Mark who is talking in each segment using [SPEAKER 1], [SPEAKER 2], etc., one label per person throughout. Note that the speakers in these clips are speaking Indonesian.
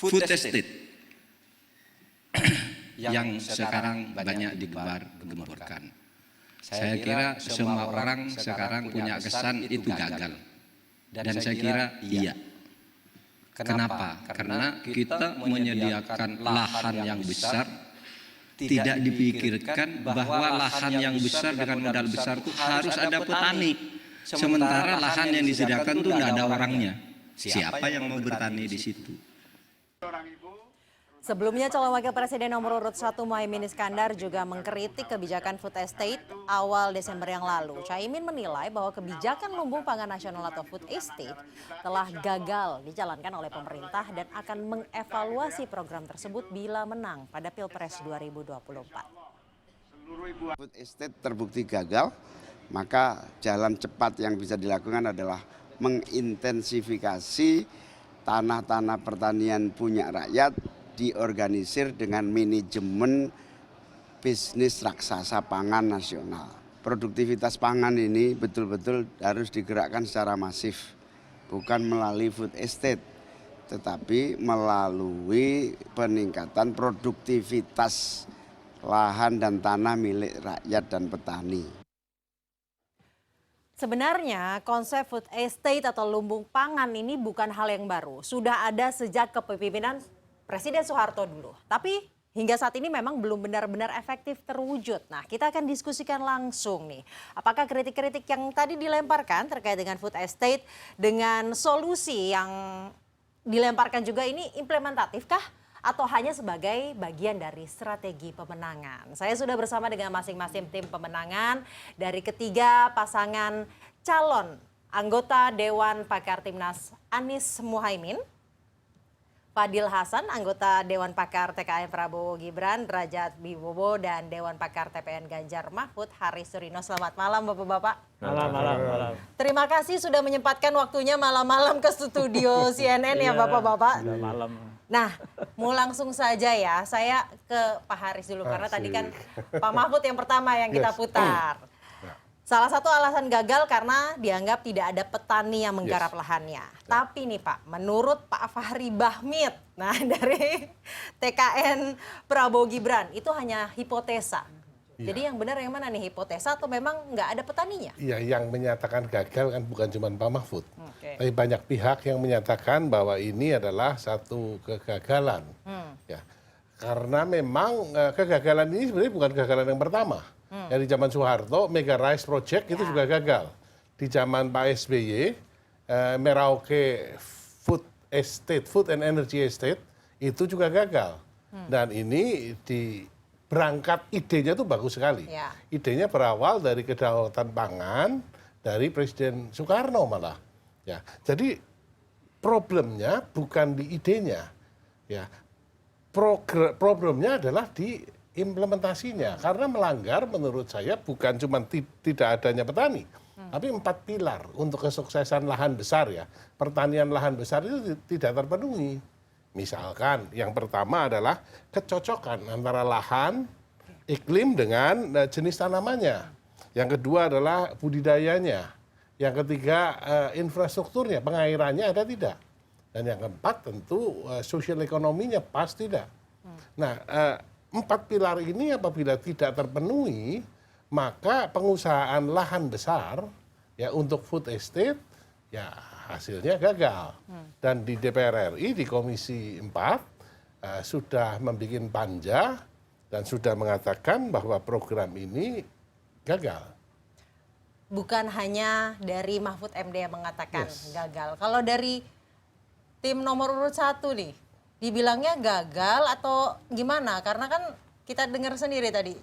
[SPEAKER 1] food estate yang sekarang banyak digembar-gemborkan. Saya kira semua orang sekarang punya kesan itu gagal. Dan saya kira iya. Kenapa? Karena kita menyediakan lahan yang besar, tidak dipikirkan bahwa lahan yang besar dengan modal besar itu harus ada petani. Sementara lahan yang disediakan itu tidak ada orangnya. Siapa yang mau bertani di situ?
[SPEAKER 2] Sebelumnya calon wakil presiden nomor urut 1 Muhaimin Iskandar juga mengkritik kebijakan food estate awal Desember yang lalu. Caimin menilai bahwa kebijakan lumbung pangan nasional atau food estate telah gagal dijalankan oleh pemerintah dan akan mengevaluasi program tersebut bila menang pada Pilpres 2024.
[SPEAKER 3] Food estate terbukti gagal, maka jalan cepat yang bisa dilakukan adalah mengintensifikasi tanah-tanah pertanian punya rakyat, diorganisir dengan manajemen bisnis raksasa pangan nasional. Produktivitas pangan ini betul-betul harus digerakkan secara masif, bukan melalui food estate, tetapi melalui peningkatan produktivitas lahan dan tanah milik rakyat dan petani.
[SPEAKER 2] Sebenarnya konsep food estate atau lumbung pangan ini bukan hal yang baru. Sudah ada sejak kepemimpinan Presiden Soeharto dulu. Tapi hingga saat ini memang belum benar-benar efektif terwujud. Nah, kita akan diskusikan langsung nih. Apakah kritik-kritik yang tadi dilemparkan terkait dengan food estate dengan solusi yang dilemparkan juga ini implementatifkah? Atau hanya sebagai bagian dari strategi pemenangan? Saya sudah bersama dengan masing-masing tim pemenangan dari ketiga pasangan calon anggota Dewan Pakar Timnas Anies Muhaimin, Fadil Hasan, anggota Dewan Pakar TKN Prabowo Gibran, Derajat Wibowo, dan Dewan Pakar TPN Ganjar Mahfud, Haris Surino. Selamat malam Bapak-Bapak.
[SPEAKER 4] Malam.
[SPEAKER 2] Terima kasih sudah menyempatkan waktunya malam-malam ke studio CNN ya Bapak-Bapak.
[SPEAKER 4] Malam.
[SPEAKER 2] Nah, mau langsung saja ya, saya ke Pak Haris dulu karena tadi kan Pak Mahfud yang pertama yang kita putar. Salah satu alasan gagal karena dianggap tidak ada petani yang menggarap lahannya. Tapi nih Pak, menurut Pak Fahri Bahmid, nah dari TKN Prabowo Gibran, itu hanya hipotesa. Jadi yang benar yang mana nih, hipotesa atau memang nggak ada petaninya?
[SPEAKER 5] Iya, yang menyatakan gagal kan bukan cuma Pak Mahfud. Tapi banyak pihak yang menyatakan bahwa ini adalah satu kegagalan. Ya, karena memang kegagalan ini sebenarnya bukan kegagalan yang pertama. Dari zaman Soeharto, Mega Rice Project itu juga gagal. Di zaman Pak SBY, Merauke Food and Energy Estate itu juga gagal. Dan ini berangkat idenya itu bagus sekali. Idenya berawal dari kedaulatan pangan dari Presiden Soekarno malah. Ya, jadi problemnya bukan di idenya. Ya, problemnya adalah di implementasinya, karena melanggar menurut saya bukan cuma tidak adanya petani, tapi 4 pilar untuk kesuksesan lahan besar ya. Pertanian lahan besar itu tidak terpenuhi. Misalkan yang pertama adalah kecocokan antara lahan, iklim dengan jenis tanamannya. Yang kedua adalah budidayanya. Yang ketiga infrastrukturnya, pengairannya ada tidak. Dan yang keempat tentu sosial ekonominya pas tidak. Nah, 4 pilar ini apabila tidak terpenuhi, maka pengusahaan lahan besar ya untuk food estate ya hasilnya gagal. Dan di DPR RI di Komisi 4 sudah membuat panja dan sudah mengatakan bahwa program ini gagal.
[SPEAKER 2] Bukan hanya dari Mahfud MD yang mengatakan gagal. Kalau dari tim nomor urut 1 nih, dibilangnya gagal atau gimana? Karena kan kita dengar sendiri tadi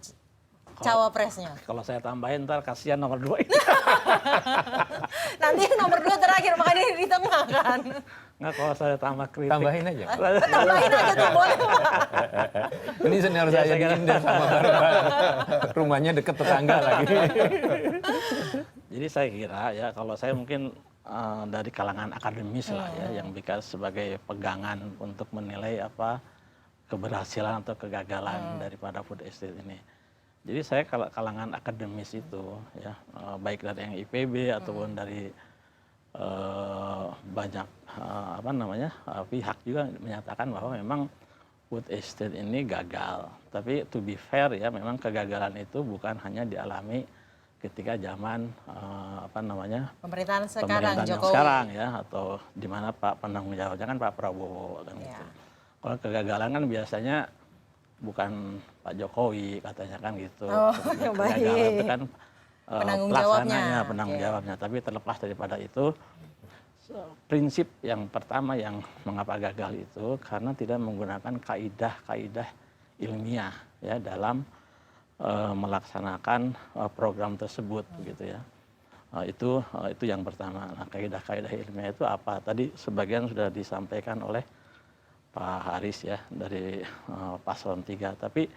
[SPEAKER 2] cawapresnya.
[SPEAKER 4] Kalau saya tambahin ntar kasihan nomor 2 ini.
[SPEAKER 2] Nanti nomor 2 terakhir, makanya di tengah kan.
[SPEAKER 4] Nggak, kalau saya tambah kritik.
[SPEAKER 6] Tambahin aja.
[SPEAKER 2] Tambahin aja tuh boleh Pak.
[SPEAKER 6] Ini senior saya di Inden sama rumahnya deket tetangga lagi.
[SPEAKER 4] Jadi saya kira ya kalau saya mungkin dari kalangan akademis lah ya yang bisa sebagai pegangan untuk menilai apa keberhasilan atau kegagalan daripada food estate ini. Jadi saya kalangan akademis itu ya baik dari yang IPB ataupun dari banyak pihak juga menyatakan bahwa memang food estate ini gagal. Tapi to be fair ya, memang kegagalan itu bukan hanya dialami ketika zaman
[SPEAKER 2] Pemerintahan sekarang
[SPEAKER 4] pemerintahan yang
[SPEAKER 2] Jokowi.
[SPEAKER 4] sekarang ya, atau di mana Pak penanggung jawabnya kan Pak Prabowo kan
[SPEAKER 2] Ya.
[SPEAKER 4] gitu. Kalau kegagalan kan biasanya bukan Pak Jokowi katanya kan gitu.
[SPEAKER 2] Oh,
[SPEAKER 4] Kegagalan
[SPEAKER 2] baik.
[SPEAKER 4] itu kan
[SPEAKER 2] Penanggung
[SPEAKER 4] pelaksananya,
[SPEAKER 2] jawabnya.
[SPEAKER 4] penanggung
[SPEAKER 2] Oke.
[SPEAKER 4] jawabnya. Tapi terlepas daripada itu, prinsip yang pertama yang mengapa gagal itu karena tidak menggunakan kaidah-kaidah ilmiah ya dalam melaksanakan program tersebut gitu ya. Itu yang pertama. Nah, kaidah-kaidah ilmiah itu apa? Tadi sebagian sudah disampaikan oleh Pak Haris ya dari Paslon 3. Tapi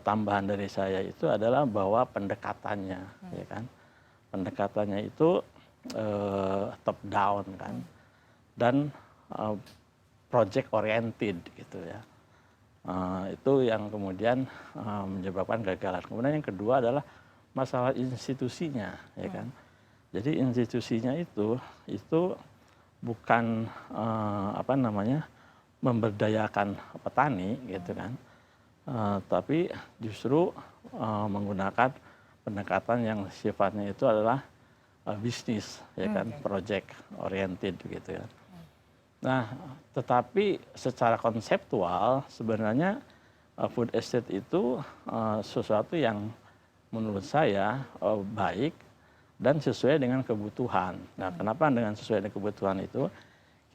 [SPEAKER 4] tambahan dari saya itu adalah bahwa pendekatannya, ya kan? Pendekatannya itu top down kan, dan project oriented gitu ya. Itu yang kemudian menyebabkan kegagalan. Kemudian yang kedua adalah masalah institusinya, ya kan. Jadi institusinya itu bukan memberdayakan petani gitu kan, tapi justru menggunakan pendekatan yang sifatnya itu adalah bisnis, ya kan, project oriented gitu ya. Nah, tetapi secara konseptual sebenarnya food estate itu sesuatu yang menurut saya baik dan sesuai dengan kebutuhan. Nah, kenapa dengan sesuai dengan kebutuhan itu?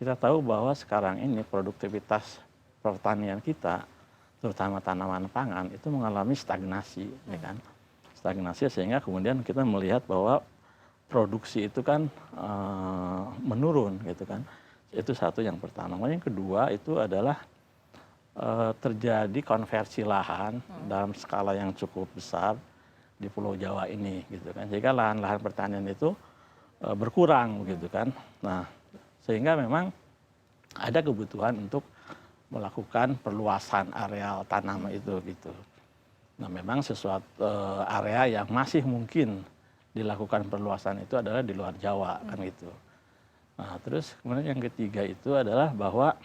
[SPEAKER 4] Kita tahu bahwa sekarang ini produktivitas pertanian kita, terutama tanaman pangan, itu mengalami stagnasi, ya kan? Stagnasi sehingga kemudian kita melihat bahwa produksi itu kan menurun, gitu kan? Itu satu yang pertama. Yang kedua itu adalah terjadi konversi lahan dalam skala yang cukup besar di Pulau Jawa ini, gitu kan. Sehingga lahan-lahan pertanian itu berkurang, gitu kan. Nah, sehingga memang ada kebutuhan untuk melakukan perluasan areal tanam itu, gitu. Nah, memang sesuatu area yang masih mungkin dilakukan perluasan itu adalah di luar Jawa, kan gitu. Nah, terus kemudian yang ketiga itu adalah bahwa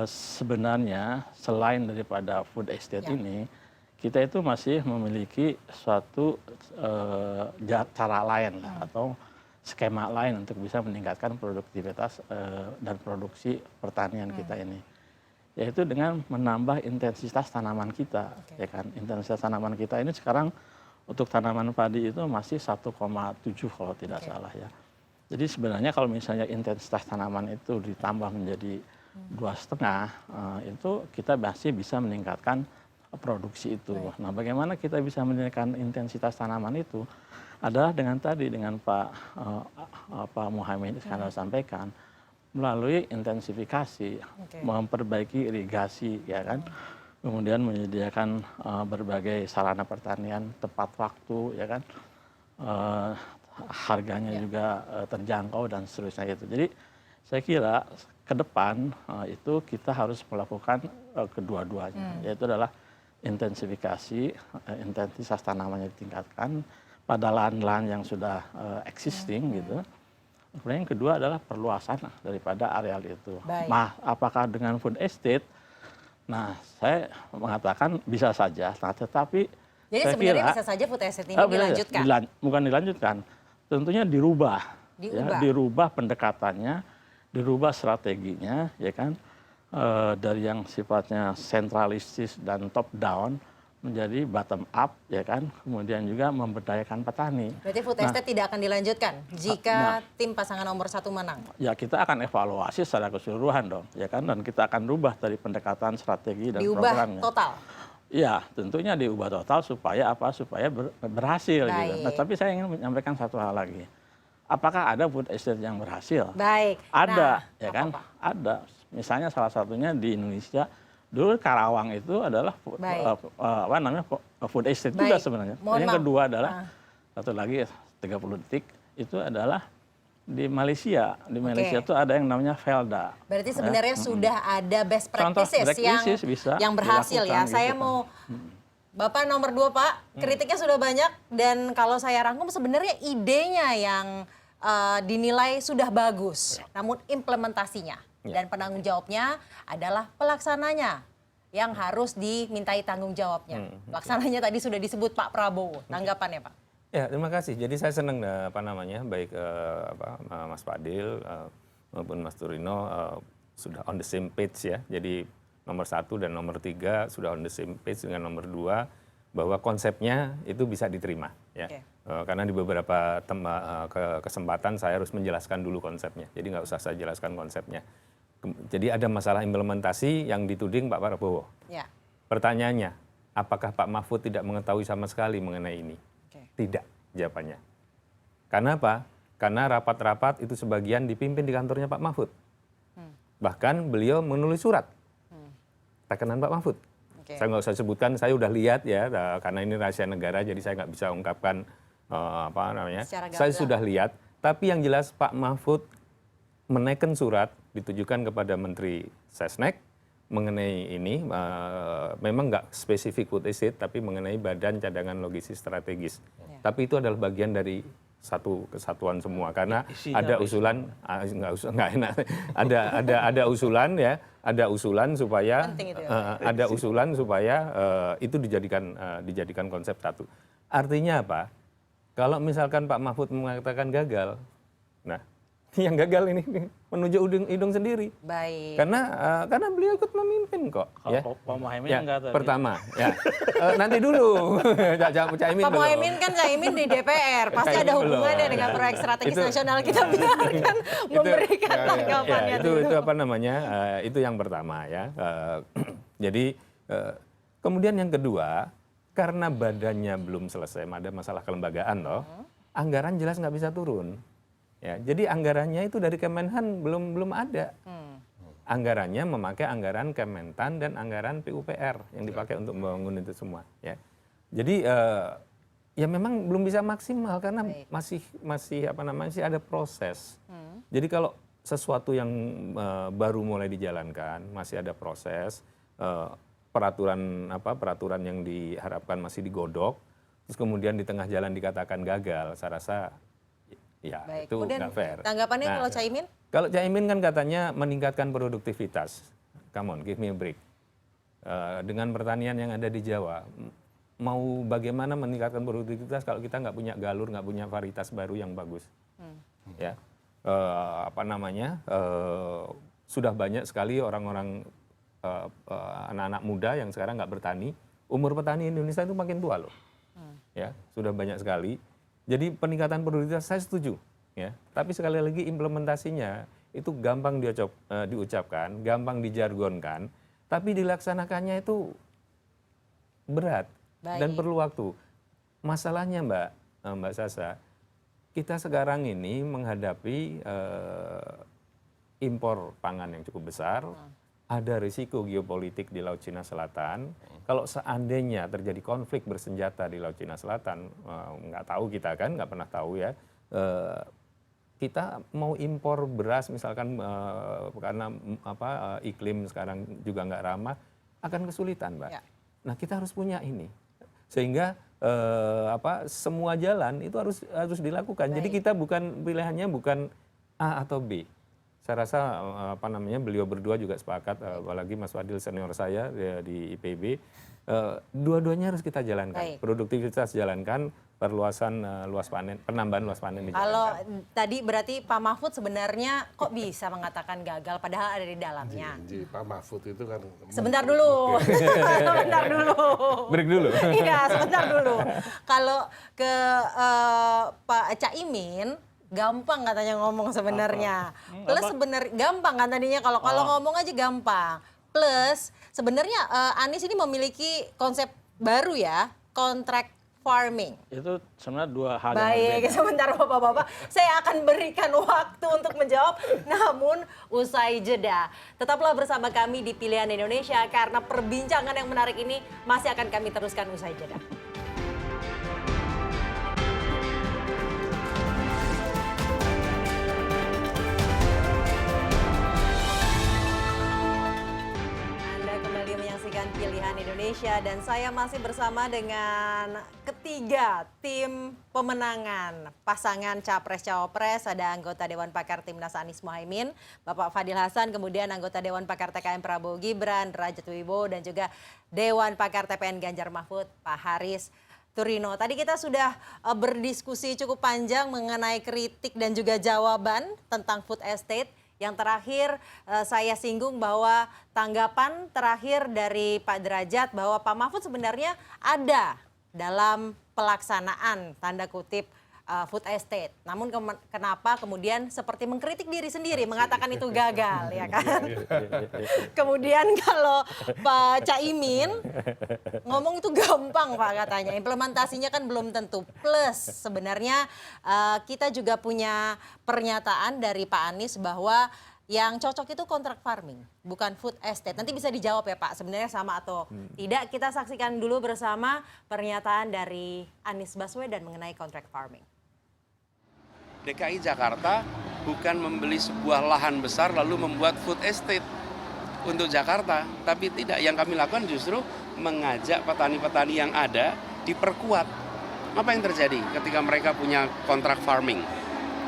[SPEAKER 4] sebenarnya selain daripada food estate ini, kita itu masih memiliki suatu cara lain lah, atau skema lain untuk bisa meningkatkan produktivitas dan produksi pertanian kita ini, yaitu dengan menambah intensitas tanaman kita, ya kan. Intensitas tanaman kita ini sekarang untuk tanaman padi itu masih 1,7 kalau tidak salah ya. Jadi sebenarnya kalau misalnya intensitas tanaman itu ditambah menjadi 2,5, itu kita masih bisa meningkatkan produksi itu. Nah, bagaimana kita bisa meningkatkan intensitas tanaman itu adalah dengan Pak Muhammad Iskandar sampaikan, melalui intensifikasi, memperbaiki irigasi, ya kan, kemudian menyediakan berbagai sarana pertanian tepat waktu, ya kan, harganya juga terjangkau dan seterusnya itu. Jadi saya kira ke depan itu kita harus melakukan kedua-duanya, yaitu adalah intensifikasi, intensitas tanamannya ditingkatkan pada lahan-lahan yang sudah existing gitu. Kemudian yang kedua adalah perluasan daripada areal itu. Nah, apakah dengan food estate? Nah, saya mengatakan bisa saja. Nah, tetapi
[SPEAKER 2] jadi
[SPEAKER 4] saya
[SPEAKER 2] sebenarnya
[SPEAKER 4] kira,
[SPEAKER 2] bisa saja food estate ini dilanjutkan.
[SPEAKER 4] Bukan dilanjutkan, tentunya dirubah.
[SPEAKER 2] Diubah.
[SPEAKER 4] Ya, dirubah pendekatannya, dirubah strateginya, ya kan, dari yang sifatnya sentralistis dan top down menjadi bottom up, ya kan, kemudian juga memberdayakan petani.
[SPEAKER 2] Berarti food estate tidak akan dilanjutkan jika tim pasangan nomor 1 menang?
[SPEAKER 4] Ya, kita akan evaluasi secara keseluruhan dong, ya kan, dan kita akan rubah dari pendekatan strategi dan programnya.
[SPEAKER 2] Diubah total?
[SPEAKER 4] Ya, tentunya diubah total supaya apa? Supaya berhasil gitu. Nah, tapi saya ingin menyampaikan satu hal lagi. Apakah ada food estate yang berhasil?
[SPEAKER 2] Baik.
[SPEAKER 4] Ada,
[SPEAKER 2] nah,
[SPEAKER 4] ya kan? Ada. Misalnya salah satunya di Indonesia, dulu Karawang itu adalah food estate juga sebenarnya. Yang kedua adalah satu lagi 30 detik itu adalah di Malaysia. Di Malaysia itu ada yang namanya Felda.
[SPEAKER 2] Berarti sebenarnya sudah ada best
[SPEAKER 4] Contoh
[SPEAKER 2] practices yang berhasil ya. Saya mau Bapak nomor 2, Pak, kritiknya sudah banyak dan kalau saya rangkum sebenarnya idenya yang dinilai sudah bagus, namun implementasinya dan penanggung jawabnya adalah pelaksananya yang harus dimintai tanggung jawabnya. Pelaksananya tadi sudah disebut Pak Prabowo. Tanggapannya Pak?
[SPEAKER 6] Ya, terima kasih. Jadi saya senang baik Mas Fadil maupun Mas Turino sudah on the same page ya. Jadi nomor 1 dan nomor 3 sudah on the same page dengan nomor 2 bahwa konsepnya itu bisa diterima ya.
[SPEAKER 2] Oke.
[SPEAKER 6] Karena di beberapa kesempatan saya harus menjelaskan dulu konsepnya. Jadi nggak usah saya jelaskan konsepnya. Jadi ada masalah implementasi yang dituding Pak Prabowo.
[SPEAKER 2] Ya.
[SPEAKER 6] Pertanyaannya, apakah Pak Mahfud tidak mengetahui sama sekali mengenai ini?
[SPEAKER 2] Oke.
[SPEAKER 6] Tidak jawabannya. Karena apa? Karena rapat-rapat itu sebagian dipimpin di kantornya Pak Mahfud. Bahkan beliau menulis surat rekenan Pak Mahfud.
[SPEAKER 2] Oke.
[SPEAKER 6] Saya nggak usah sebutkan, saya udah lihat ya, karena ini rahasia negara, jadi saya nggak bisa ungkapkan
[SPEAKER 2] Secara
[SPEAKER 6] Saya
[SPEAKER 2] gamblang.
[SPEAKER 6] sudah lihat, tapi yang jelas Pak Mahfud menaikkan surat ditujukan kepada Menteri Sesnek mengenai ini, memang nggak spesifik what is it, tapi mengenai Badan Cadangan Logistik Strategis. Tapi itu adalah bagian dari satu kesatuan semua, karena
[SPEAKER 4] Isinya
[SPEAKER 6] ada
[SPEAKER 4] apa
[SPEAKER 6] usulan, nggak enak, ada usulan ya, ada usulan supaya
[SPEAKER 2] Penting itu ya.
[SPEAKER 6] ada usulan supaya itu dijadikan konsep satu. Artinya apa? Kalau misalkan Pak Mahfud mengatakan gagal, nah yang gagal ini menuju hidung sendiri.
[SPEAKER 2] Baik.
[SPEAKER 6] Karena beliau ikut memimpin kok.
[SPEAKER 4] Kalau
[SPEAKER 6] Ya.
[SPEAKER 4] Pak Muhaimin
[SPEAKER 6] Ya,
[SPEAKER 4] enggak tadi.
[SPEAKER 6] pertama, ya. Nanti dulu. Caimin
[SPEAKER 2] Pak
[SPEAKER 6] belum.
[SPEAKER 2] Muhaimin kan Caimin di DPR, pasti ada
[SPEAKER 6] Caimin
[SPEAKER 2] hubungannya
[SPEAKER 6] belum.
[SPEAKER 2] dengan proyek strategis
[SPEAKER 6] Itu-
[SPEAKER 2] nasional. Kita biarkan memberikan tanggapannya
[SPEAKER 6] Ya, itu
[SPEAKER 2] dulu.
[SPEAKER 6] apa namanya? Itu yang pertama ya. Jadi kemudian yang kedua, karena badannya belum selesai, ada masalah kelembagaan loh, anggaran jelas nggak bisa turun. Ya, jadi anggarannya itu dari Kemenhan belum ada. Anggarannya memakai anggaran Kementan dan anggaran PUPR yang dipakai untuk membangun itu semua. Ya, jadi ya memang belum bisa maksimal karena masih ada proses. Jadi kalau sesuatu yang baru mulai dijalankan masih ada proses, peraturan yang diharapkan masih digodok, terus kemudian di tengah jalan dikatakan gagal, saya rasa ya
[SPEAKER 2] Baik.
[SPEAKER 6] itu
[SPEAKER 2] Kemudian
[SPEAKER 6] nggak fair.
[SPEAKER 2] tanggapannya
[SPEAKER 6] Nah,
[SPEAKER 2] kalau Caimin?
[SPEAKER 6] Kalau Caimin kan katanya meningkatkan produktivitas. Come on, give me a break. Dengan pertanian yang ada di Jawa, mau bagaimana meningkatkan produktivitas kalau kita nggak punya galur, nggak punya varietas baru yang bagus? Ya, sudah banyak sekali orang-orang anak-anak muda yang sekarang nggak bertani. Umur petani Indonesia itu makin tua loh. Ya, sudah banyak sekali. Jadi peningkatan produktivitas saya setuju. Ya, tapi sekali lagi implementasinya itu gampang diucapkan, gampang dijargonkan, tapi dilaksanakannya itu berat dan
[SPEAKER 2] Baik.
[SPEAKER 6] perlu waktu. Masalahnya Mbak Sasa, kita sekarang ini menghadapi impor pangan yang cukup besar, ada risiko geopolitik di Laut Cina Selatan. Kalau seandainya terjadi konflik bersenjata di Laut Cina Selatan, nggak tahu kita kan, nggak pernah tahu ya. Kita mau impor beras misalkan karena iklim sekarang juga nggak ramah, akan kesulitan, Mbak.
[SPEAKER 2] Ya.
[SPEAKER 6] Nah, kita harus punya ini, sehingga semua jalan itu harus dilakukan. Jadi
[SPEAKER 2] Baik.
[SPEAKER 6] kita pilihannya bukan A atau B. Saya rasa beliau berdua juga sepakat, apalagi Mas Fadil senior saya di IPB, dua-duanya harus kita jalankan.
[SPEAKER 2] Baik.
[SPEAKER 6] Produktivitas jalankan, perluasan penambahan luas panen
[SPEAKER 2] Kalau
[SPEAKER 6] dijalankan.
[SPEAKER 2] tadi berarti Pak Mahfud sebenarnya kok bisa mengatakan gagal padahal ada di dalamnya.
[SPEAKER 5] Janji Pak Mahfud itu kan.
[SPEAKER 2] Sebentar dulu. Sebentar dulu.
[SPEAKER 6] Break dulu.
[SPEAKER 2] Iya, sebentar dulu. Kalau ke Pak Caimin gampang katanya ngomong sebenarnya. Plus sebenarnya gampang kan tadinya kalau ngomong aja gampang. Plus sebenarnya Anies ini memiliki konsep baru ya, contract farming.
[SPEAKER 4] Itu sebenarnya dua hal yang
[SPEAKER 2] Baik,
[SPEAKER 4] berbeda.
[SPEAKER 2] sebentar Bapak-Bapak. Saya akan berikan waktu untuk menjawab, namun usai jeda. Tetaplah bersama kami di Pilihan Indonesia karena perbincangan yang menarik ini masih akan kami teruskan usai jeda. Anda kembali menyaksikan Pilihan Indonesia dan saya masih bersama dengan ketiga tim pemenangan pasangan Capres-Cawapres. Ada anggota Dewan Pakar Timnas Anies Mohaimin, Bapak Fadil Hasan, kemudian anggota Dewan Pakar TKN Prabowo Gibran, Derajat Wibowo, dan juga Dewan Pakar TPN Ganjar Mahfud, Pak Haris Turino. Tadi kita sudah berdiskusi cukup panjang mengenai kritik dan juga jawaban tentang food estate. Yang terakhir saya singgung bahwa tanggapan terakhir dari Pak Derajat bahwa Pak Mahfud sebenarnya ada dalam pelaksanaan tanda kutip food estate. Namun kenapa kemudian seperti mengkritik diri sendiri, mengatakan itu gagal, ya kan? Kemudian kalau Pak Caimin ngomong itu gampang Pak katanya, implementasinya kan belum tentu. Plus sebenarnya kita juga punya pernyataan dari Pak Anies bahwa yang cocok itu kontrak farming, bukan food estate. Nanti bisa dijawab ya Pak, sebenarnya sama atau tidak. Kita saksikan dulu bersama pernyataan dari Anies Baswedan mengenai kontrak farming.
[SPEAKER 7] DKI Jakarta bukan membeli sebuah lahan besar lalu membuat food estate untuk Jakarta, tapi tidak. Yang kami lakukan justru mengajak petani-petani yang ada diperkuat. Apa yang terjadi ketika mereka punya kontrak farming?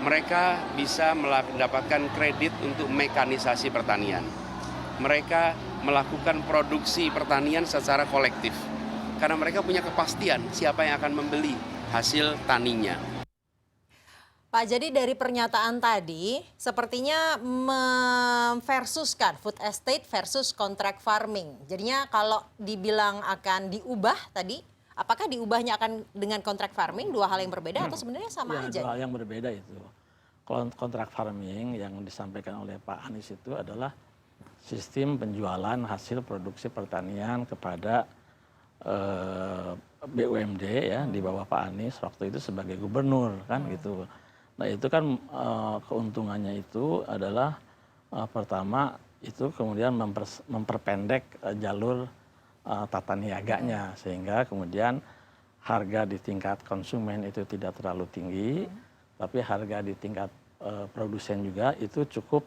[SPEAKER 7] Mereka bisa mendapatkan kredit untuk mekanisasi pertanian. Mereka melakukan produksi pertanian secara kolektif. Karena mereka punya kepastian siapa yang akan membeli hasil taninya.
[SPEAKER 2] Pak, jadi dari pernyataan tadi sepertinya memversuskan food estate versus contract farming. Jadinya kalau dibilang akan diubah tadi, apakah diubahnya akan dengan contract farming, dua hal yang berbeda atau sebenarnya sama
[SPEAKER 4] Ya,
[SPEAKER 2] aja?
[SPEAKER 4] dua hal yang berbeda itu. Kontrak farming yang disampaikan oleh Pak Anies itu adalah sistem penjualan hasil produksi pertanian kepada BUMD ya di bawah Pak Anies waktu itu sebagai gubernur kan gitu. Nah itu kan keuntungannya itu adalah pertama itu kemudian memperpendek jalur tata niaganya sehingga kemudian harga di tingkat konsumen itu tidak terlalu tinggi, tapi harga di tingkat produsen juga itu cukup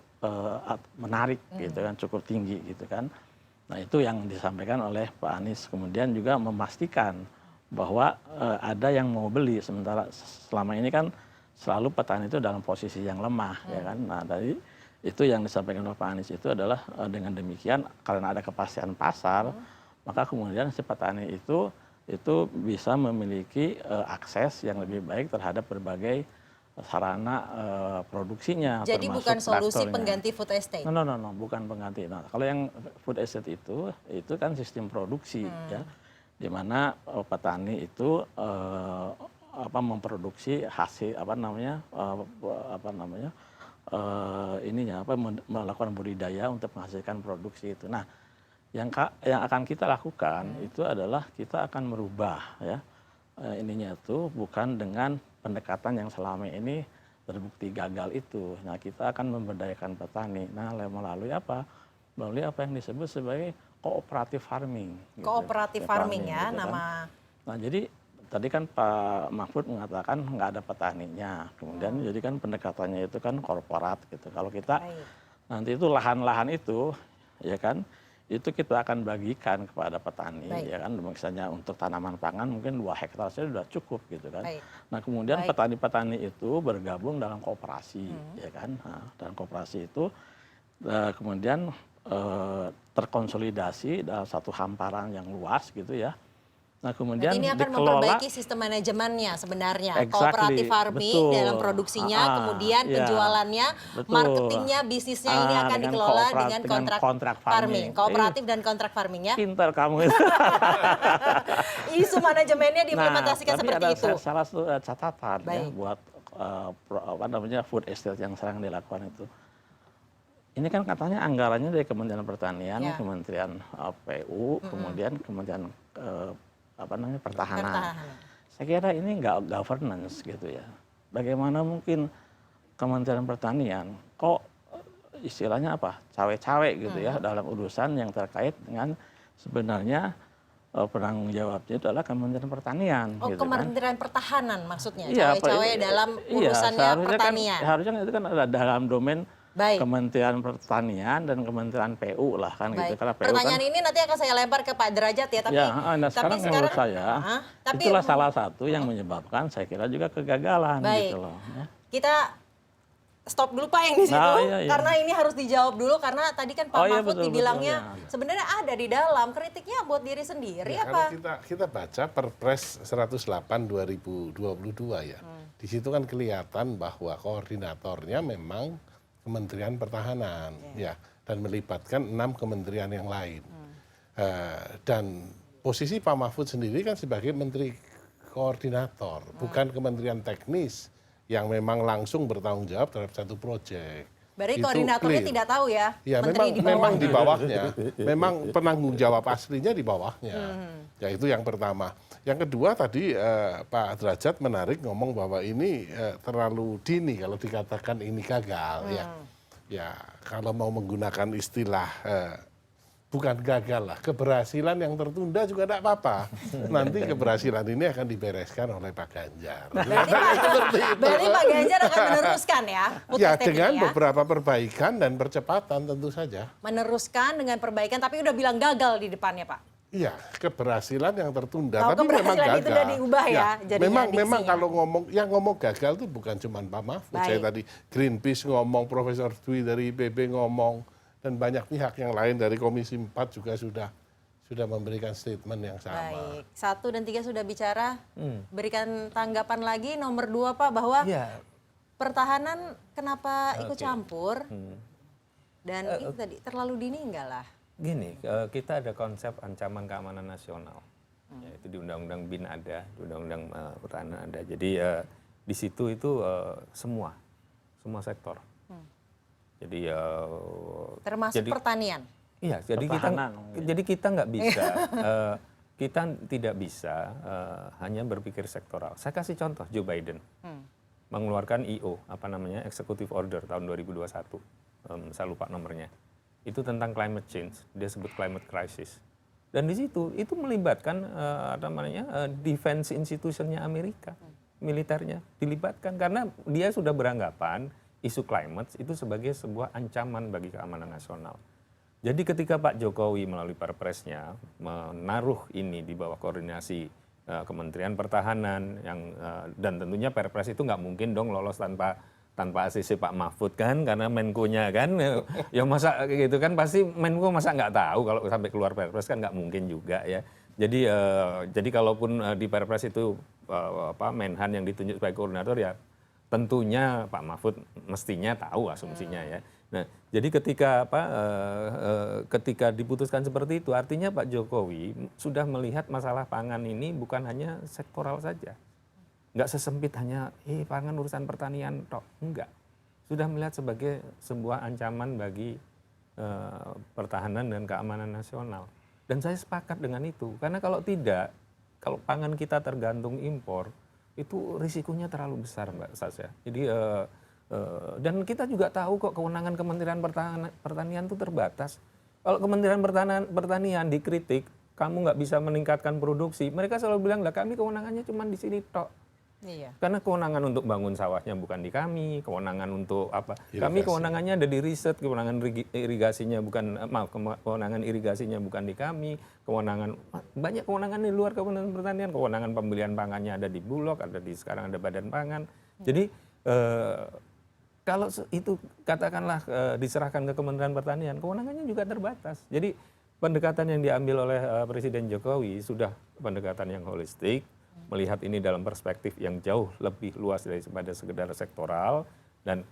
[SPEAKER 4] menarik gitu kan, cukup tinggi gitu kan. Nah itu yang disampaikan oleh Pak Anies, kemudian juga memastikan bahwa ada yang mau beli, sementara selama ini kan selalu petani itu dalam posisi yang lemah ya kan. Nah tadi itu yang disampaikan oleh Pak Anies itu adalah dengan demikian karena ada kepastian pasar, maka kemudian si petani itu bisa memiliki akses yang lebih baik terhadap berbagai sarana produksinya.
[SPEAKER 2] Jadi bukan solusi pengganti food estate?
[SPEAKER 4] No, bukan pengganti. Nah, kalau yang food estate itu kan sistem produksi ya, di mana petani itu memproduksi hasil melakukan budidaya untuk menghasilkan produksi itu. Nah, yang akan kita lakukan itu adalah kita akan merubah ya ininya itu bukan dengan pendekatan yang selama ini terbukti gagal itu. Nah, kita akan memberdayakan petani. Nah, melalui apa? Melalui apa yang disebut sebagai cooperative farming.
[SPEAKER 2] Cooperative farming ya
[SPEAKER 4] gitu
[SPEAKER 2] nama.
[SPEAKER 4] Kan. Nah, jadi tadi kan Pak Mahfud mengatakan nggak ada petaninya. Kemudian jadi kan pendekatannya itu kan korporat gitu. Kalau kita nanti itu lahan-lahan itu ya kan itu kita akan bagikan kepada petani ya kan, misalnya untuk tanaman pangan mungkin 2 hektar saja sudah cukup gitu kan. Nah kemudian petani-petani itu bergabung dalam koperasi ya kan. Nah, dan koperasi itu kemudian terkonsolidasi dalam satu hamparan yang luas gitu ya. Nah kemudian
[SPEAKER 2] ini akan memperbaiki sistem manajemennya sebenarnya, cooperative farming dalam produksinya, kemudian penjualannya, marketingnya, bisnisnya ini akan dikelola dengan kontrak farming, kooperatif dan kontrak farming ya.
[SPEAKER 4] Pintar kamu itu.
[SPEAKER 2] Isu manajemennya diimplementasikan seperti itu.
[SPEAKER 4] Tapi ada salah satu catatan ya buat food estate yang sekarang dilakukan itu. Ini kan katanya anggarannya dari Kementerian Pertanian, Kementerian PU, kemudian Kementerian Pertahanan. Saya kira ini nggak governance gitu ya. Bagaimana mungkin Kementerian Pertanian kok istilahnya apa cawe-cawe gitu ya dalam urusan yang terkait dengan sebenarnya penanggung jawabnya itu adalah Kementerian Pertanian.
[SPEAKER 2] Oh,
[SPEAKER 4] gitu
[SPEAKER 2] Kementerian
[SPEAKER 4] kan.
[SPEAKER 2] Pertahanan maksudnya,
[SPEAKER 4] Iya,
[SPEAKER 2] cawe-cawe dalam urusannya pertanian.
[SPEAKER 4] Harusnya itu kan ada dalam domain
[SPEAKER 2] Baik.
[SPEAKER 4] Kementerian Pertanian dan Kementerian PU lah kan gitu.
[SPEAKER 2] Baik.
[SPEAKER 4] Karena PU
[SPEAKER 2] Pertanyaan
[SPEAKER 4] kan,
[SPEAKER 2] ini nanti akan saya lempar ke Pak Derajat ya, tapi
[SPEAKER 4] ya, nah sekarang menurut saya itulah salah satu yang menyebabkan saya kira juga kegagalan
[SPEAKER 2] Baik.
[SPEAKER 4] gitu loh. Ya.
[SPEAKER 2] Kita stop dulu Pak yang di situ,
[SPEAKER 4] Nah, iya.
[SPEAKER 2] karena ini harus dijawab dulu karena tadi kan Pak
[SPEAKER 4] Oh, iya,
[SPEAKER 2] Mahfud
[SPEAKER 4] betul,
[SPEAKER 2] dibilangnya
[SPEAKER 4] betul, ya.
[SPEAKER 2] sebenarnya ada di dalam kritiknya buat diri sendiri
[SPEAKER 5] Ya,
[SPEAKER 2] apa?
[SPEAKER 5] kalau kita baca Perpres 108 2022 ya, di situ kan kelihatan bahwa koordinatornya memang Kementerian Pertahanan, ya, dan melibatkan 6 kementerian yang lain. Dan posisi Pak Mahfud sendiri kan sebagai Menteri Koordinator, bukan kementerian teknis yang memang langsung bertanggung jawab terhadap satu proyek.
[SPEAKER 2] Berarti
[SPEAKER 5] Itu
[SPEAKER 2] koordinatornya
[SPEAKER 5] clear.
[SPEAKER 2] tidak tahu ya,
[SPEAKER 5] Ya,
[SPEAKER 2] menteri
[SPEAKER 5] memang
[SPEAKER 2] di
[SPEAKER 5] di
[SPEAKER 2] bawahnya.
[SPEAKER 5] bawahnya. Memang penanggung jawab aslinya di bawahnya. Ya, itu yang pertama. Yang kedua tadi Pak Derajat menarik ngomong bahwa ini terlalu dini kalau dikatakan ini gagal. Ya, kalau mau menggunakan istilah bukan gagal lah, keberhasilan yang tertunda juga tidak apa-apa. Nanti keberhasilan ini akan dibereskan oleh Pak Ganjar.
[SPEAKER 2] Berarti Pak Ganjar akan meneruskan ya, food
[SPEAKER 5] Ya,
[SPEAKER 2] estate
[SPEAKER 5] dengan
[SPEAKER 2] ini ya.
[SPEAKER 5] beberapa perbaikan dan percepatan tentu saja.
[SPEAKER 2] Meneruskan dengan perbaikan, tapi udah bilang gagal di depannya Pak.
[SPEAKER 5] Iya, keberhasilan yang tertunda,
[SPEAKER 2] Oh,
[SPEAKER 5] tapi memang
[SPEAKER 2] keberhasilan
[SPEAKER 5] gagal.
[SPEAKER 2] itu udah diubah ya, jadinya
[SPEAKER 5] memang
[SPEAKER 2] diksinya.
[SPEAKER 5] kalau ngomong gagal itu bukan cuma Pak Mahfud.
[SPEAKER 2] Baik.
[SPEAKER 5] Saya tadi Greenpeace ngomong, Profesor Dwi dari IPB ngomong, dan banyak pihak yang lain dari Komisi 4 juga sudah memberikan statement yang sama.
[SPEAKER 2] Baik, 1 dan 3 sudah bicara. Berikan tanggapan lagi nomor 2 Pak bahwa
[SPEAKER 6] Ya,
[SPEAKER 2] pertahanan kenapa ikut campur dan itu tadi terlalu dini enggak lah.
[SPEAKER 6] gini, kita ada konsep ancaman keamanan nasional, yaitu di Undang-Undang BIN ada, di Undang-Undang Pertahanan ada. Jadi di situ itu semua sektor. Jadi
[SPEAKER 2] Termasuk pertanian.
[SPEAKER 6] iya,
[SPEAKER 4] Pertahanan.
[SPEAKER 6] jadi kita nggak bisa, kita tidak bisa hanya berpikir sektoral. Saya kasih contoh Joe Biden mengeluarkan EO, Executive Order tahun 2021, saya lupa nomornya. Itu tentang climate change, dia sebut climate crisis. Dan di situ itu melibatkan defense institutionnya Amerika, militernya dilibatkan karena dia sudah beranggapan isu climate itu sebagai sebuah ancaman bagi keamanan nasional. Jadi ketika Pak Jokowi melalui Perpresnya menaruh ini di bawah koordinasi Kementerian Pertahanan dan tentunya Perpres itu nggak mungkin dong lolos tanpa ACC Pak Mahfud kan, karena Menko-nya kan ya masa gitu kan, pasti Menko masa nggak tahu kalau sampai keluar Perpres kan nggak mungkin juga ya. Jadi kalaupun di Perpres itu Menhan yang ditunjuk sebagai koordinator ya tentunya Pak Mahfud mestinya tahu asumsinya ya. Nah, jadi ketika diputuskan seperti itu, artinya Pak Jokowi sudah melihat masalah pangan ini bukan hanya sektoral saja. Nggak sesempit hanya pangan urusan pertanian tok, enggak. Sudah melihat sebagai sebuah ancaman bagi pertahanan dan keamanan nasional. Dan saya sepakat dengan itu, karena kalau tidak, kalau pangan kita tergantung impor, itu risikonya terlalu besar Mbak Sasya. Jadi dan kita juga tahu kok kewenangan Kementerian Pertanian itu terbatas. Kalau Kementerian Pertanian dikritik, kamu nggak bisa meningkatkan produksi, mereka selalu bilang lah kami kewenangannya cuma di sini tok.
[SPEAKER 2] Iya.
[SPEAKER 6] Karena kewenangan untuk bangun sawahnya bukan di kami, kewenangan untuk apa?
[SPEAKER 5] Irigasi.
[SPEAKER 6] Kami kewenangannya ada di riset, kewenangan irigasinya kewenangan irigasinya bukan di kami, banyak kewenangan di luar Kementerian Pertanian, kewenangan pembelian pangannya ada di Bulog, sekarang ada Badan Pangan. Jadi kalau itu katakanlah diserahkan ke Kementerian Pertanian, kewenangannya juga terbatas. Jadi pendekatan yang diambil oleh Presiden Jokowi sudah pendekatan yang holistik, melihat ini dalam perspektif yang jauh lebih luas daripada sekedar sektoral, dan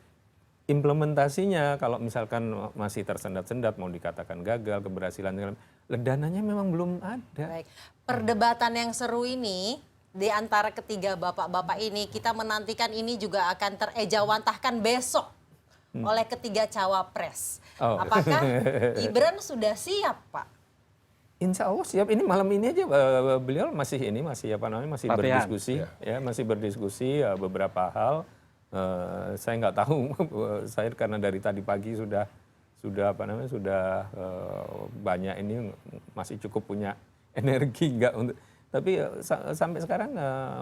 [SPEAKER 6] implementasinya kalau misalkan masih tersendat-sendat mau dikatakan gagal, keberhasilan, dananya memang belum ada.
[SPEAKER 2] Baik. Perdebatan yang seru ini di antara ketiga bapak-bapak ini, kita menantikan ini juga akan terejawantahkan besok oleh ketiga cawapres.
[SPEAKER 6] Oh.
[SPEAKER 2] Apakah Gibran sudah siap, Pak?
[SPEAKER 6] Insya Allah siap. Ini malam ini aja beliau masih
[SPEAKER 4] Latihan.
[SPEAKER 6] berdiskusi, ya masih berdiskusi beberapa hal. Saya nggak tahu, saya karena dari tadi pagi sudah banyak ini masih cukup punya energi nggak untuk. Tapi sampai sekarang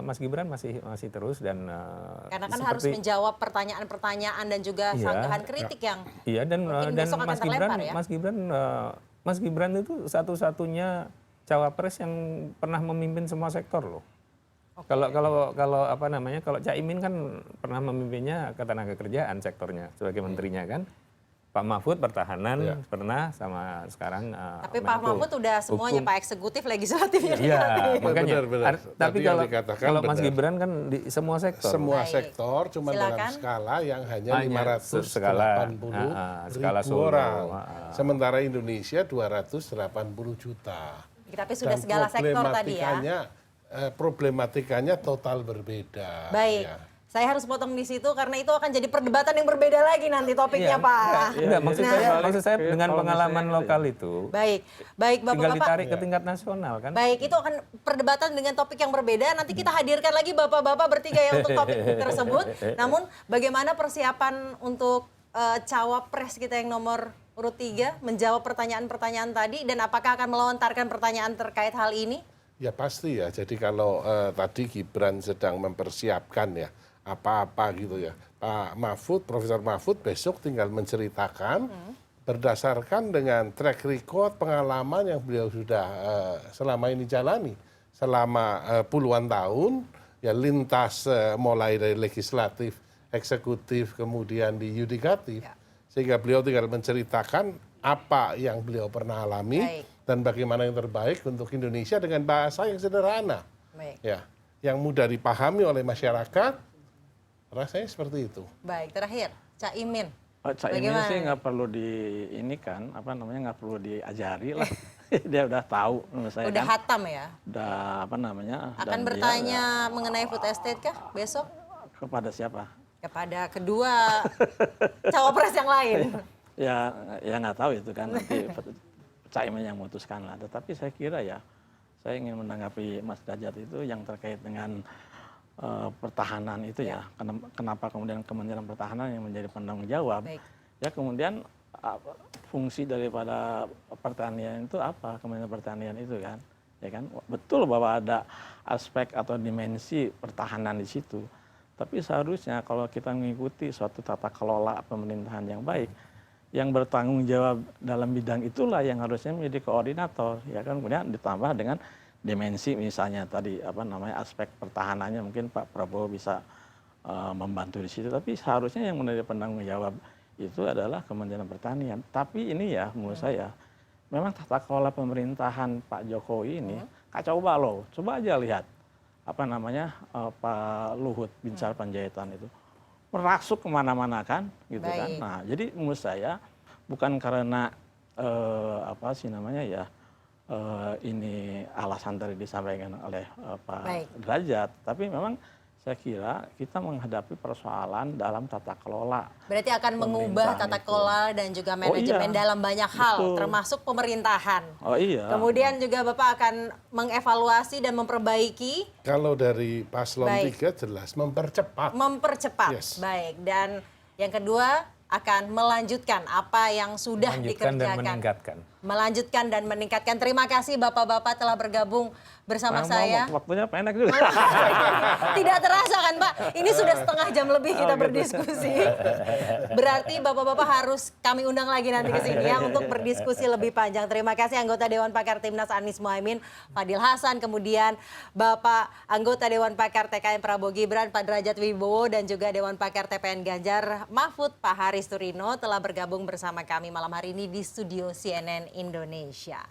[SPEAKER 6] Mas Gibran masih terus dan
[SPEAKER 2] Karena kan harus menjawab pertanyaan-pertanyaan dan juga sanggahan kritik yang
[SPEAKER 6] iya dan
[SPEAKER 2] mungkin besok akan terlempar ya.
[SPEAKER 6] Mas Gibran itu satu-satunya cawapres yang pernah memimpin semua sektor loh. Kalau apa namanya, kalau Caimin kan pernah memimpinnya ketenagakerjaan sektornya sebagai menterinya kan. Pak Mahfud pertahanan pernah, sama sekarang
[SPEAKER 2] tapi Pak Mahfud udah semuanya,
[SPEAKER 6] hukum.
[SPEAKER 2] Pak eksekutif, legislatif.
[SPEAKER 6] Iya, makanya.
[SPEAKER 5] Benar.
[SPEAKER 6] Tapi
[SPEAKER 5] Tadi yang dikatakan
[SPEAKER 6] kalau Mas
[SPEAKER 5] benar.
[SPEAKER 6] Gibran kan di semua sektor.
[SPEAKER 5] Semua
[SPEAKER 2] Baik.
[SPEAKER 5] sektor, cuma dalam
[SPEAKER 2] Silakan.
[SPEAKER 5] skala yang hanya
[SPEAKER 6] Hanya
[SPEAKER 5] 580
[SPEAKER 6] skala
[SPEAKER 5] ribu
[SPEAKER 6] Solo.
[SPEAKER 5] orang. Sementara Indonesia 280 juta.
[SPEAKER 2] Tapi sudah
[SPEAKER 5] Dan
[SPEAKER 2] segala sektor tadi ya.
[SPEAKER 5] Problematikanya total berbeda.
[SPEAKER 2] Baik.
[SPEAKER 5] Ya.
[SPEAKER 2] Saya harus potong di situ karena itu akan jadi perdebatan yang berbeda lagi nanti topiknya, Pak.
[SPEAKER 6] Enggak, maksud saya dengan
[SPEAKER 4] kalau
[SPEAKER 6] pengalaman
[SPEAKER 4] misalnya
[SPEAKER 6] lokal itu
[SPEAKER 2] Baik
[SPEAKER 6] tinggal
[SPEAKER 2] Bapak-Bapak.
[SPEAKER 6] ditarik ke tingkat nasional kan.
[SPEAKER 2] Baik, itu akan perdebatan dengan topik yang berbeda. Nanti kita hadirkan lagi Bapak-Bapak bertiga ya untuk topik tersebut. Namun bagaimana persiapan untuk cawapres kita yang nomor urut 3 menjawab pertanyaan-pertanyaan tadi, dan apakah akan melontarkan pertanyaan terkait hal ini?
[SPEAKER 5] Ya pasti ya. Jadi kalau tadi Gibran sedang mempersiapkan ya apa-apa gitu ya. Pak Mahfud, Profesor Mahfud besok tinggal menceritakan berdasarkan dengan track record pengalaman yang beliau sudah selama ini jalani selama puluhan tahun ya, lintas mulai dari legislatif, eksekutif, kemudian di yudikatif, sehingga beliau tinggal menceritakan apa yang beliau pernah alami.
[SPEAKER 2] Baik.
[SPEAKER 5] Dan bagaimana yang terbaik untuk Indonesia dengan bahasa yang sederhana,
[SPEAKER 2] Baik.
[SPEAKER 5] ya, yang mudah dipahami oleh masyarakat. Rasanya seperti itu.
[SPEAKER 2] Baik, terakhir Caimin.
[SPEAKER 4] Caimin
[SPEAKER 2] Bagaimana
[SPEAKER 4] sih
[SPEAKER 2] nih?
[SPEAKER 4] nggak perlu nggak perlu diajari lah. Dia udah tahu menurut saya
[SPEAKER 2] Udah
[SPEAKER 4] kan.
[SPEAKER 2] hatam ya.
[SPEAKER 4] Udah
[SPEAKER 2] Akan
[SPEAKER 4] dan
[SPEAKER 2] bertanya mengenai food estate kah besok?
[SPEAKER 4] dia, kepada siapa?
[SPEAKER 2] Kepada kedua cawapres yang lain.
[SPEAKER 4] Ya nggak tahu itu kan, nanti Caimin yang memutuskan lah. Tetapi saya kira ya, saya ingin menanggapi Mas Derajat itu yang terkait dengan pertahanan itu ya. Kenapa kemudian Kementerian Pertahanan yang menjadi penanggung jawab?
[SPEAKER 2] Baik.
[SPEAKER 4] Ya kemudian fungsi daripada pertanian itu apa? Kementerian Pertanian itu kan, ya kan? Betul bahwa ada aspek atau dimensi pertahanan di situ. Tapi seharusnya kalau kita mengikuti suatu tata kelola pemerintahan yang baik, yang bertanggung jawab dalam bidang itulah yang harusnya menjadi koordinator, ya kan? Kemudian ditambah dengan dimensi misalnya tadi aspek pertahanannya, mungkin Pak Prabowo bisa membantu di situ. Tapi seharusnya yang menjadi penanggung jawab itu adalah Kementerian Pertanian. Tapi ini ya menurut saya memang tata kelola pemerintahan Pak Jokowi ini kacau balau. Coba aja lihat Pak Luhut Binsar Panjaitan itu merasuk kemana-mana kan, gitu kan.
[SPEAKER 2] Baik.
[SPEAKER 4] Nah jadi menurut saya bukan karena ini alasan tadi disampaikan oleh Pak
[SPEAKER 2] Baik.
[SPEAKER 4] Derajat, tapi memang saya kira kita menghadapi persoalan dalam tata kelola.
[SPEAKER 2] Berarti akan mengubah
[SPEAKER 4] Pemerintahan
[SPEAKER 2] tata
[SPEAKER 4] itu.
[SPEAKER 2] kelola dan juga manajemen
[SPEAKER 4] iya.
[SPEAKER 2] dalam banyak hal,
[SPEAKER 4] Betul.
[SPEAKER 2] termasuk pemerintahan.
[SPEAKER 4] Oh iya.
[SPEAKER 2] Kemudian juga Bapak akan mengevaluasi dan memperbaiki,
[SPEAKER 5] Kalau dari paslon
[SPEAKER 2] Baik.
[SPEAKER 5] 3 jelas mempercepat.
[SPEAKER 2] mempercepat.
[SPEAKER 5] Yes.
[SPEAKER 2] Baik, dan yang kedua akan melanjutkan apa yang sudah
[SPEAKER 6] Melanjutkan dan
[SPEAKER 2] dikerjakan.
[SPEAKER 6] meningkatkan.
[SPEAKER 2] Melanjutkan dan meningkatkan. Terima kasih Bapak-bapak telah bergabung bersama saya.
[SPEAKER 4] Waktunya pendek juga.
[SPEAKER 2] Tidak terasa kan Pak? Ini sudah setengah jam lebih kita berdiskusi. Berarti Bapak-bapak harus kami undang lagi nanti ke sini ya untuk berdiskusi lebih panjang. Terima kasih anggota Dewan Pakar Timnas Anies Mohaimin, Fadil Hasan, kemudian Bapak anggota Dewan Pakar TKN Prabowo Gibran, Pak Derajat Wibowo, dan juga Dewan Pakar TPN Ganjar Mahfud, Pak Haris Turino telah bergabung bersama kami malam hari ini di studio CNN Indonesia.